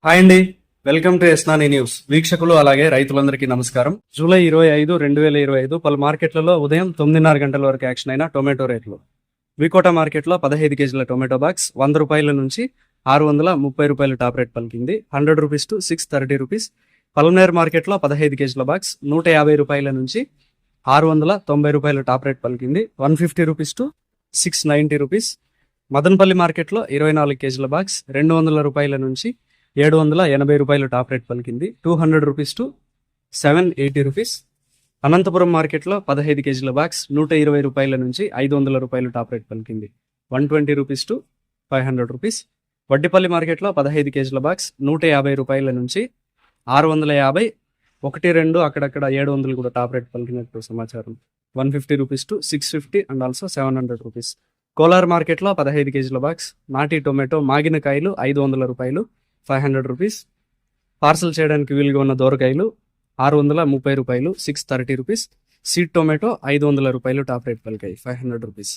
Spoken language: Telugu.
హాయ్ అండి, వెల్కమ్ టు ఎస్నాని న్యూస్. వీక్షకులు అలాగే రైతులందరికీ నమస్కారం. జూలై 25, 2025 పలు మార్కెట్లలో ఉదయం 9:30 గంటల వరకు యాక్షన్ అయిన టొమాటో రేట్లు. వికోట మార్కెట్లో 15 కేజీల టొమాటో బాక్స్ 100 రూపాయల నుంచి 630 రూపాయలు టాప్ రేట్ పలికింది. 100 రూపీస్ టు 630 రూపీస్. పల్మనేర్ మార్కెట్లో 15 కేజీల బాక్స్ 150 రూపాయల నుంచి 690 రూపాయలు టాప్ రేట్ పలికింది. 150 రూపీస్ టు 690 రూపీస్. మదనపల్లి మార్కెట్లో 24 కేజీల బాక్స్ 200 రూపాయల నుంచి 780 రూపాయలు టాప్ రేట్ పలికింది. 200 రూపీస్ టు 780 రూపీస్. అనంతపురం మార్కెట్లో 15 కేజీల బాక్స్ 120 రూపాయల నుంచి 500 రూపాయలు టాప్ రేట్ పలికింది. 120 రూపీస్ టు 500 రూపీస్. వడ్డిపల్లి మార్కెట్లో 15 కేజీల బాక్స్ 150 రూపాయల నుంచి 650, 1-2 అక్కడక్కడ 700 కూడా టాప్ రేట్ పలికినట్టు సమాచారం. 150 rupees to 650 and also 700 rupees. Kolar మార్కెట్లో 15 కేజీల బాక్స్ నాటి టొమాటో మాగిన కాయలు 500 రూపాయలు, 500 రూపీస్. పార్సల్ చేయడానికి వీలుగా ఉన్న దోరకాయలు 630 రూపాయలు, 630 రూపీస్. సీడ్ టొమాటో 500 రూపాయలు టాప్ రేట్ పలికాయి, 500 రూపీస్.